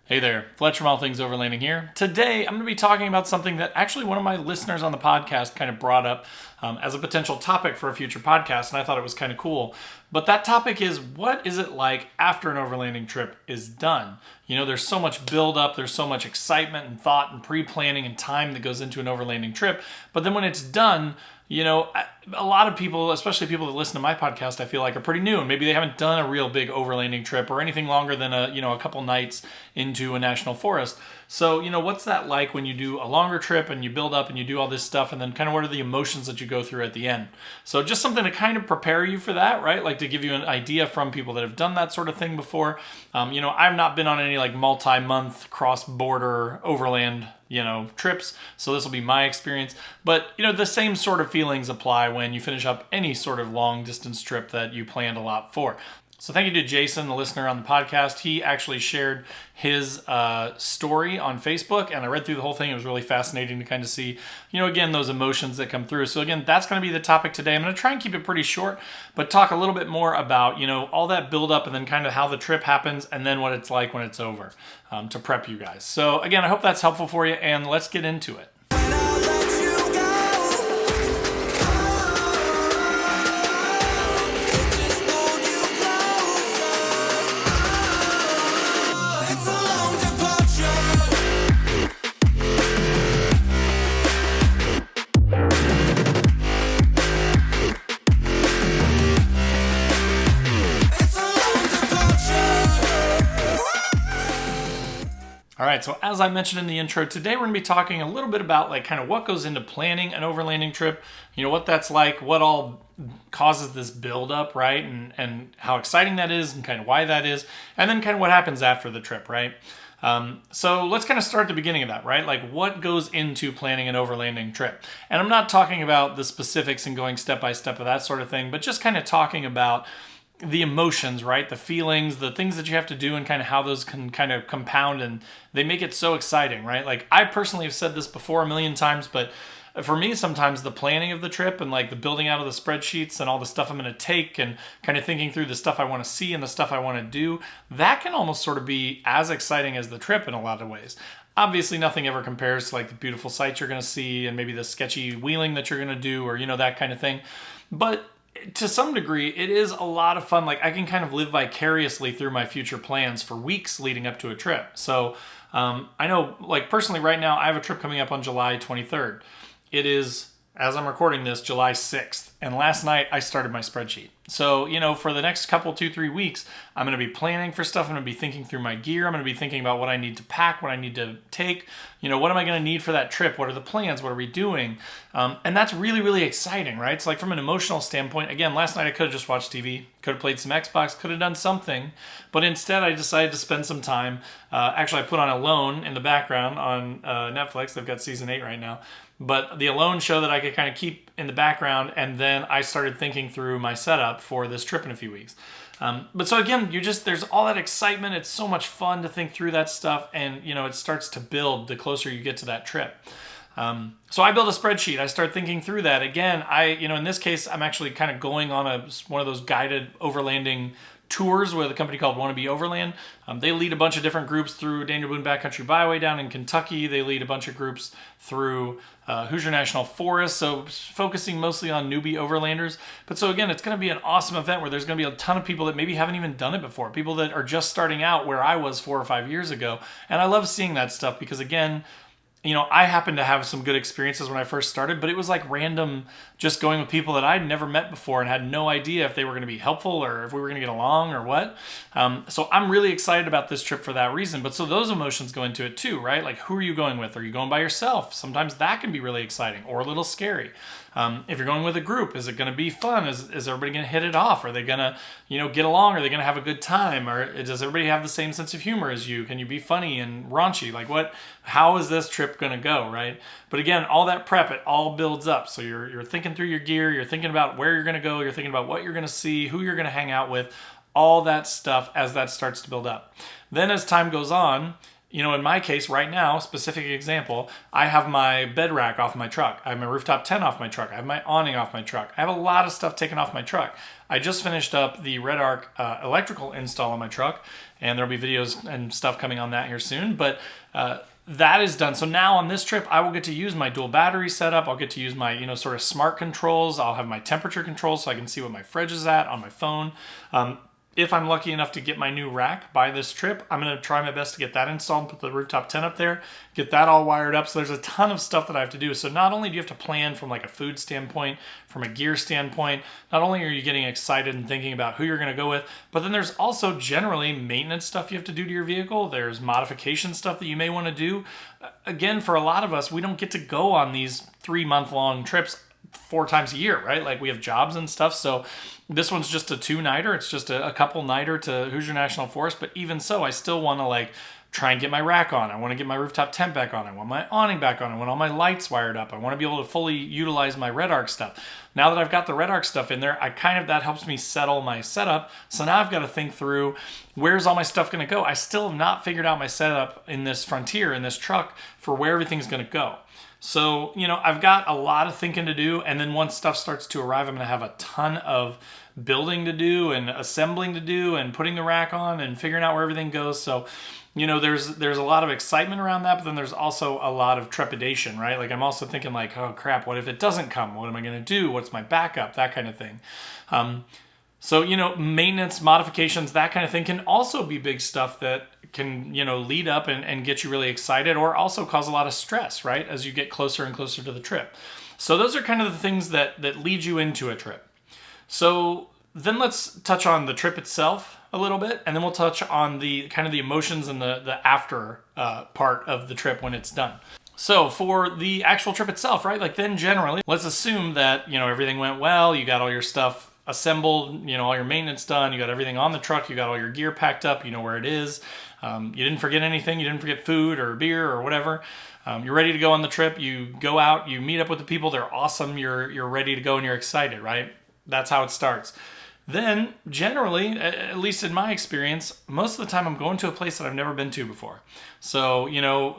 Hey there, Fletcher from All Things Overlanding here. Today, I'm going to be talking about something that actually one of my listeners on the podcast kind of brought up as a potential topic for a future podcast, and I thought it was kind of cool. But that topic is, what is it like after an overlanding trip is done? You know, there's so much build-up, there's so much excitement and thought and pre-planning and time that goes into an overlanding trip, but then when it's done, you know, a lot of people, especially people that listen to my podcast, I feel like are pretty new, and maybe they haven't done a real big overlanding trip or anything longer than a couple nights into a national forest. So, you know, what's that like when you do a longer trip and you build up and you do all this stuff, and then kind of what are the emotions that you go through at the end? So just something to kind of prepare you for that, right? Like to give you an idea from people that have done that sort of thing before. I've not been on any like multi-month cross-border overland trips. So this will be my experience. But, the same sort of feelings apply when you finish up any sort of long distance trip that you planned a lot for. So thank you to Jason, the listener on the podcast. He actually shared his story on Facebook, and I read through the whole thing. It was really fascinating to kind of see, again, those emotions that come through. So again, that's going to be the topic today. I'm going to try and keep it pretty short, but talk a little bit more about, all that build up and then kind of how the trip happens and then what it's like when it's over, to prep you guys. So again, I hope that's helpful for you, and let's get into it. All right, so as I mentioned in the intro, today we're going to be talking a little bit about like kind of what goes into planning an overlanding trip, what that's like, what all causes this buildup, right? And how exciting that is and kind of why that is, and then kind of what happens after the trip, right? So let's kind of start at the beginning of that, right? Like what goes into planning an overlanding trip? And I'm not talking about the specifics and going step by step of that sort of thing, but just kind of talking about the emotions, right? The feelings, the things that you have to do, and kind of how those can kind of compound and they make it so exciting, right? Like I personally have said this before a million times, but for me, sometimes the planning of the trip and like the building out of the spreadsheets and all the stuff I'm going to take and kind of thinking through the stuff I want to see and the stuff I want to do, that can almost sort of be as exciting as the trip in a lot of ways. Obviously, nothing ever compares to like the beautiful sights you're going to see and maybe the sketchy wheeling that you're going to do or, that kind of thing. But to some degree, it is a lot of fun. Like I can kind of live vicariously through my future plans for weeks leading up to a trip. So I know, like personally right now, I have a trip coming up on July 23rd. It is, as I'm recording this, July 6th. And last night I started my spreadsheet. So, for the next couple, 2-3 weeks, I'm going to be planning for stuff. I'm going to be thinking through my gear. I'm going to be thinking about what I need to pack, what I need to take. What am I going to need for that trip? What are the plans? What are we doing? And that's really, really exciting, right? It's like from an emotional standpoint, again, last night I could have just watched TV, could have played some Xbox, could have done something. But instead, I decided to spend some time. Actually, I put on Alone in the background on Netflix. They've got season 8 right now. But the Alone show that I could kind of keep in the background, and then I started thinking through my setup for this trip in a few weeks. But so again, there's all that excitement. It's so much fun to think through that stuff, and it starts to build the closer you get to that trip. So I build a spreadsheet. I start thinking through that. Again, in this case, I'm actually kind of going on one of those guided overlanding tours with a company called Wannabe Overland. They lead a bunch of different groups through Daniel Boone Backcountry Byway down in Kentucky. They lead a bunch of groups through Hoosier National Forest, so focusing mostly on newbie overlanders. But so again, it's going to be an awesome event where there's going to be a ton of people that maybe haven't even done it before, people that are just starting out where I was 4 or 5 years ago. And I love seeing that stuff because, again, I happened to have some good experiences when I first started, but it was like random, just going with people that I'd never met before and had no idea if they were going to be helpful or if we were going to get along or what. So I'm really excited about this trip for that reason. But so those emotions go into it too, right? Like, who are you going with? Are you going by yourself? Sometimes that can be really exciting or a little scary. If you're going with a group, is it going to be fun? Is everybody going to hit it off? Are they going to, get along? Are they going to have a good time? Or does everybody have the same sense of humor as you? Can you be funny and raunchy? Like how is this trip going to go, right? But again, all that prep, it all builds up. So you're thinking through your gear, you're thinking about where you're going to go, you're thinking about what you're going to see, who you're going to hang out with, all that stuff as that starts to build up. Then as time goes on, In my case right now, specific example, I have my bed rack off my truck. I have my rooftop tent off my truck. I have my awning off my truck. I have a lot of stuff taken off my truck. I just finished up the Red Arc electrical install on my truck, and there'll be videos and stuff coming on that here soon. But that is done. So now on this trip, I will get to use my dual battery setup. I'll get to use my, sort of smart controls. I'll have my temperature controls so I can see what my fridge is at on my phone. If I'm lucky enough to get my new rack by this trip, I'm going to try my best to get that installed, put the rooftop tent up there, get that all wired up. So there's a ton of stuff that I have to do. So not only do you have to plan from like a food standpoint, from a gear standpoint, not only are you getting excited and thinking about who you're going to go with, but then there's also generally maintenance stuff you have to do to your vehicle. There's modification stuff that you may want to do. Again, for a lot of us, we don't get to go on these 3-month-long trips 4 times a year, right? Like we have jobs and stuff. So this one's just a 2-nighter. It's just a couple nighter to Hoosier National Forest. But even so, I still want to like try and get my rack on. I want to get my rooftop tent back on. I want my awning back on. I want all my lights wired up. I want to be able to fully utilize my Red Arc stuff. Now that I've got the Red Arc stuff in there, that helps me settle my setup. So now I've got to think through, where's all my stuff going to go? I still have not figured out my setup in this Frontier, in this truck, for where everything's going to go. So, I've got a lot of thinking to do, and then once stuff starts to arrive, I'm going to have a ton of building to do and assembling to do and putting the rack on and figuring out where everything goes. So, there's a lot of excitement around that, but then there's also a lot of trepidation, right? Like I'm also thinking like, oh crap, what if it doesn't come? What am I going to do? What's my backup? That kind of thing. So, maintenance, modifications, that kind of thing can also be big stuff that can, lead up and get you really excited, or also cause a lot of stress, right? As you get closer and closer to the trip. So those are kind of the things that lead you into a trip. So then let's touch on the trip itself a little bit, and then we'll touch on the kind of the emotions and the after part of the trip when it's done. So for the actual trip itself, right? Like then generally, let's assume that, everything went well, you got all your stuff assembled, all your maintenance done, you got everything on the truck, you got all your gear packed up, you know where it is. You didn't forget anything, you didn't forget food or beer or whatever. You're ready to go on the trip, you go out, you meet up with the people, they're awesome, you're ready to go and you're excited, right? That's how it starts. Then generally, at least in my experience, most of the time I'm going to a place that I've never been to before. So,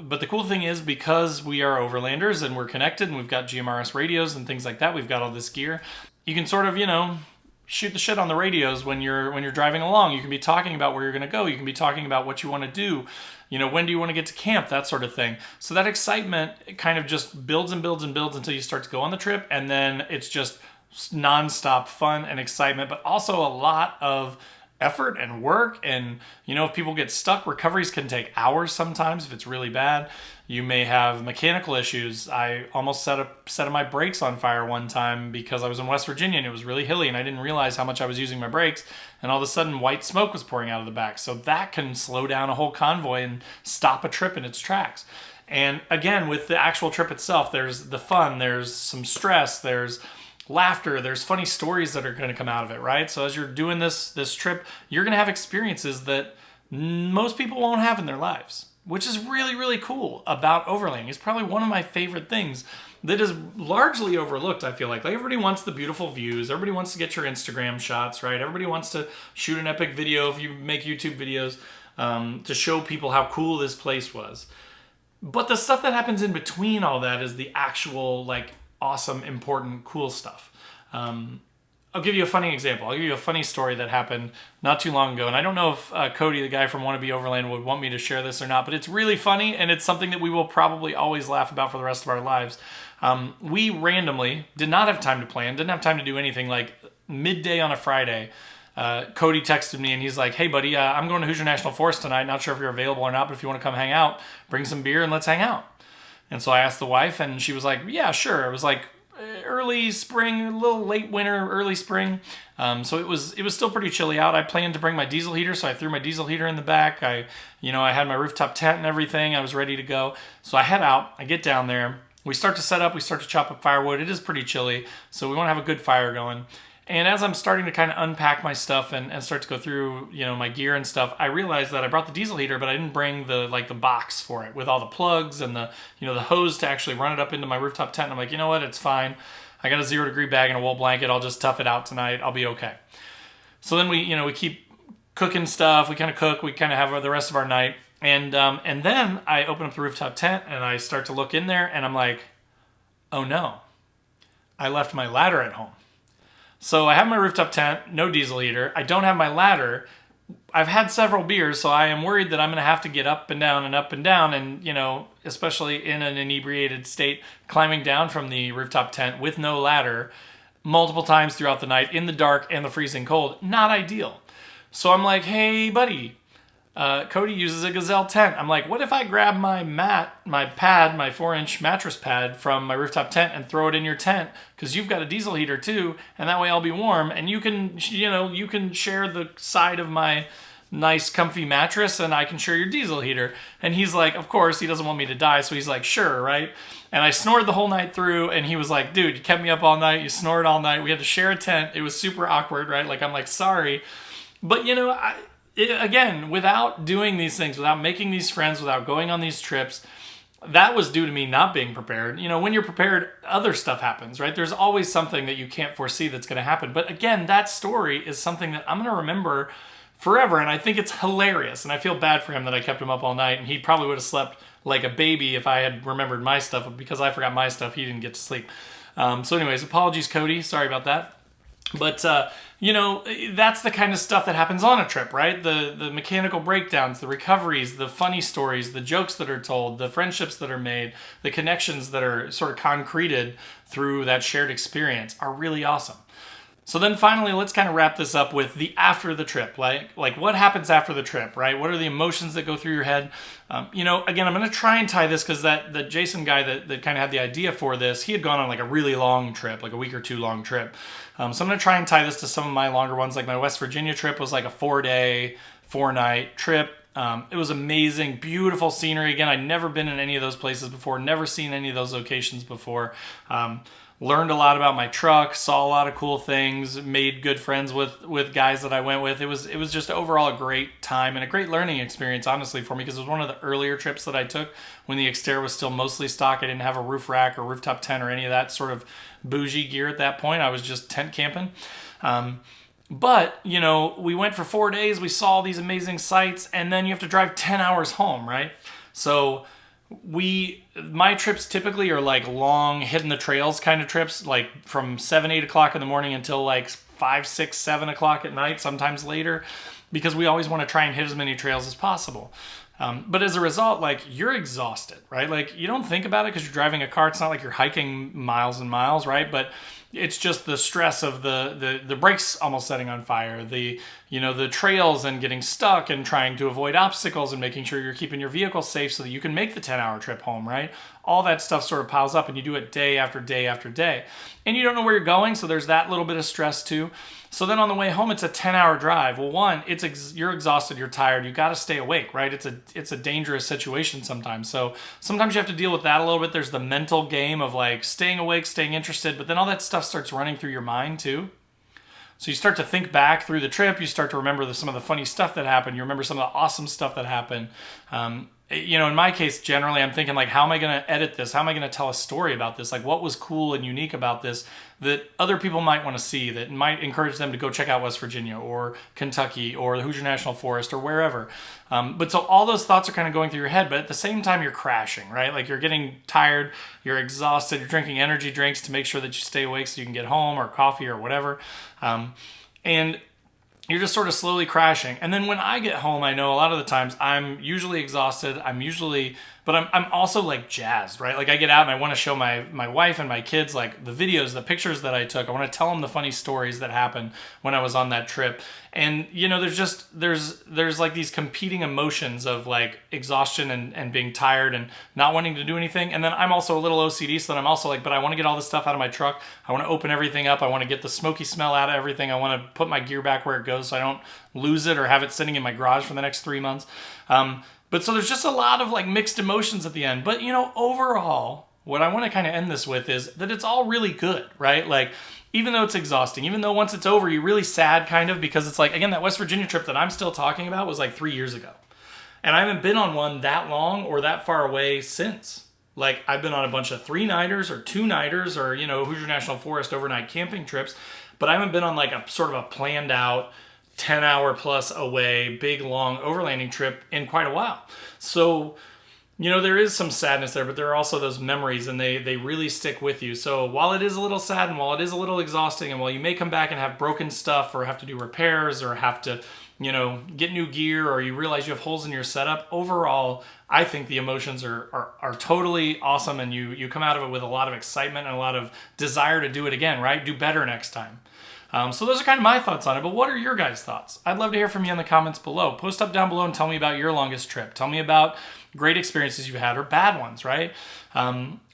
but the cool thing is, because we are overlanders and we're connected and we've got GMRS radios and things like that, we've got all this gear, you can sort of, shoot the shit on the radios when you're driving along. You can be talking about where you're going to go. You can be talking about what you want to do. When do you want to get to camp? That sort of thing. So that excitement kind of just builds and builds and builds until you start to go on the trip, and then it's just nonstop fun and excitement, but also a lot of effort and work. And if people get stuck, recoveries can take hours sometimes if it's really bad. You may have mechanical issues. I almost set a set of my brakes on fire one time because I was in West Virginia and it was really hilly and I didn't realize how much I was using my brakes, and all of a sudden white smoke was pouring out of the back. So that can slow down a whole convoy and stop a trip in its tracks. And again, with the actual trip itself, there's the fun, there's some stress, there's laughter, there's funny stories that are going to come out of it, right? So as you're doing this trip, you're going to have experiences that most people won't have in their lives, which is really, really cool about overlanding. It's probably one of my favorite things that is largely overlooked, I feel like. Like everybody wants the beautiful views. Everybody wants to get your Instagram shots, right? Everybody wants to shoot an epic video if you make YouTube videos to show people how cool this place was. But the stuff that happens in between all that is the actual, like, awesome, important, cool stuff. I'll give you a funny example. I'll give you a funny story that happened not too long ago. And I don't know if Cody, the guy from Wannabe Overland, would want me to share this or not, but it's really funny, and it's something that we will probably always laugh about for the rest of our lives. We randomly did not have time to plan, didn't have time to do anything. Like midday on a Friday, Cody texted me and he's like, hey buddy, I'm going to Hoosier National Forest tonight. Not sure if you're available or not, but if you want to come hang out, bring some beer and let's hang out. And so I asked the wife and she was like, yeah, sure. It was like early spring, a little late winter, early spring. So it was still pretty chilly out. I planned to bring my diesel heater, so I threw my diesel heater in the back. I had my rooftop tent and everything. I was ready to go. So I head out, I get down there. We start to set up, we start to chop up firewood. It is pretty chilly, so we want to have a good fire going. And as I'm starting to kind of unpack my stuff and start to go through, my gear and stuff, I realized that I brought the diesel heater, but I didn't bring the box for it with all the plugs and the hose to actually run it up into my rooftop tent. And I'm like, you know what? It's fine. I got a 0-degree bag and a wool blanket. I'll just tough it out tonight. I'll be okay. So then we keep cooking stuff. We kind of cook. We kind of have the rest of our night. And then I open up the rooftop tent and I start to look in there and I'm like, oh no, I left my ladder at home. So I have my rooftop tent, no diesel heater. I don't have my ladder. I've had several beers, so I am worried that I'm going to have to get up and down and up and down. And, especially in an inebriated state, climbing down from the rooftop tent with no ladder multiple times throughout the night in the dark and the freezing cold, not ideal. So I'm like, hey, buddy, Cody uses a Gazelle tent. I'm like, what if I grab my mat, my 4-inch mattress pad from my rooftop tent and throw it in your tent? Because you've got a diesel heater too, and that way I'll be warm. And you can share the side of my nice comfy mattress and I can share your diesel heater. And he's like, of course, he doesn't want me to die. So he's like, sure, right? And I snored the whole night through and he was like, dude, you kept me up all night. You snored all night. We had to share a tent. It was super awkward, right? Like, I'm like, sorry. But again, without doing these things, without making these friends, without going on these trips, that was due to me not being prepared. When you're prepared, other stuff happens, right? There's always something that you can't foresee that's going to happen. But again, that story is something that I'm going to remember forever. And I think it's hilarious. And I feel bad for him that I kept him up all night. And he probably would have slept like a baby if I had remembered my stuff. But because I forgot my stuff, he didn't get to sleep. So anyways, apologies, Cody. Sorry about that. But, that's the kind of stuff that happens on a trip, right? The mechanical breakdowns, the recoveries, the funny stories, the jokes that are told, the friendships that are made, the connections that are sort of concreted through that shared experience are really awesome. So then finally, let's kind of wrap this up with the after the trip. Like what happens after the trip, right? What are the emotions that go through your head? Again, I'm going to try and tie this because the Jason guy that kind of had the idea for this, he had gone on like a really long trip, like a week or two long trip. So I'm going to try and tie this to some of my longer ones. Like my West Virginia trip was like a 4-day, 4-night trip. It was amazing, beautiful scenery. Again, I'd never been in any of those places before, never seen any of those locations before. Learned a lot about my truck, saw a lot of cool things, made good friends with guys that I went with. It was just overall a great time and a great learning experience, honestly, for me, because it was one of the earlier trips that I took when the Xterra was still mostly stock. I didn't have a roof rack or rooftop tent or any of that sort of bougie gear at that point. I was just tent camping. But, we went for 4 days, we saw these amazing sights, and then you have to drive 10 hours home, right? So my trips typically are like long hitting the trails kind of trips, like from 7-8 o'clock in the morning until like 5-6-7 o'clock at night, sometimes later, because we always want to try and hit as many trails as possible. But as a result, like, you're exhausted, right? Like, you don't think about it because you're driving a car. It's not like you're hiking miles and miles, right? But it's just the stress of the brakes almost setting on fire, the trails and getting stuck and trying to avoid obstacles and making sure you're keeping your vehicle safe so that you can make the 10-hour trip home, right? All that stuff sort of piles up and you do it day after day after day. And you don't know where you're going, so there's that little bit of stress too. So then on the way home, it's a 10-hour drive. Well, one, you're exhausted, you're tired, you got to stay awake, right? It's a dangerous situation sometimes. So sometimes you have to deal with that a little bit. There's the mental game of like staying awake, staying interested, but then all that stuff starts running through your mind too. So you start to think back through the trip. You start to remember some of the funny stuff that happened. You remember some of the awesome stuff that happened. In my case, generally, I'm thinking like, how am I going to edit this? How am I going to tell a story about this? Like, what was cool and unique about this that other people might want to see, that might encourage them to go check out West Virginia or Kentucky or the Hoosier National Forest or wherever. But so all those thoughts are kind of going through your head, but at the same time, you're crashing, right? Like, you're getting tired, you're exhausted, you're drinking energy drinks to make sure that you stay awake so you can get home, or coffee or whatever. And you're just sort of slowly crashing. And then when I get home, I know a lot of the times I'm usually exhausted. But I'm also like jazzed, right? Like, I get out and I want to show my wife and my kids like the videos, the pictures that I took. I want to tell them the funny stories that happened when I was on that trip. And there's like these competing emotions of like exhaustion and being tired and not wanting to do anything. And then I'm also a little OCD, so then I'm also like, but I want to get all this stuff out of my truck. I want to open everything up. I want to get the smoky smell out of everything. I want to put my gear back where it goes so I don't lose it or have it sitting in my garage for the next 3 months. But so there's just a lot of like mixed emotions at the end. But overall, what I want to kind of end this with is that it's all really good, right? Like, even though it's exhausting, even though once it's over, you're really sad kind of, because it's like, again, that West Virginia trip that I'm still talking about was like 3 years ago. And I haven't been on one that long or that far away since. Like, I've been on a bunch of 3-nighters or 2-nighters or, Hoosier National Forest overnight camping trips, but I haven't been on like a sort of a planned out 10-hour plus away, big, long overlanding trip in quite a while. So, there is some sadness there, but there are also those memories, and they really stick with you. So while it is a little sad and while it is a little exhausting, and while you may come back and have broken stuff or have to do repairs or have to, get new gear, or you realize you have holes in your setup, overall, I think the emotions are totally awesome, and you come out of it with a lot of excitement and a lot of desire to do it again, right? Do better next time. So those are kind of my thoughts on it, but what are your guys' thoughts? I'd love to hear from you in the comments below. Post up down below and tell me about your longest trip. Tell me about great experiences you've had or bad ones, right?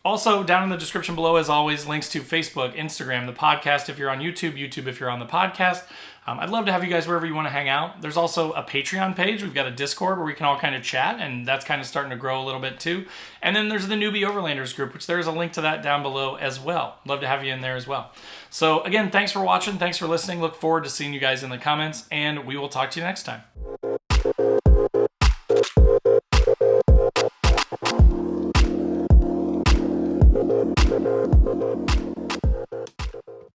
Also, down in the description below, as always, links to Facebook, Instagram, the podcast if you're on YouTube, YouTube if you're on the podcast. I'd love to have you guys wherever you want to hang out. There's also a Patreon page. We've got a Discord where we can all kind of chat, and that's kind of starting to grow a little bit too. And then there's the Newbie Overlanders group, which there's a link to that down below as well. Love to have you in there as well. So again, thanks for watching. Thanks for listening. Look forward to seeing you guys in the comments, and we will talk to you next time.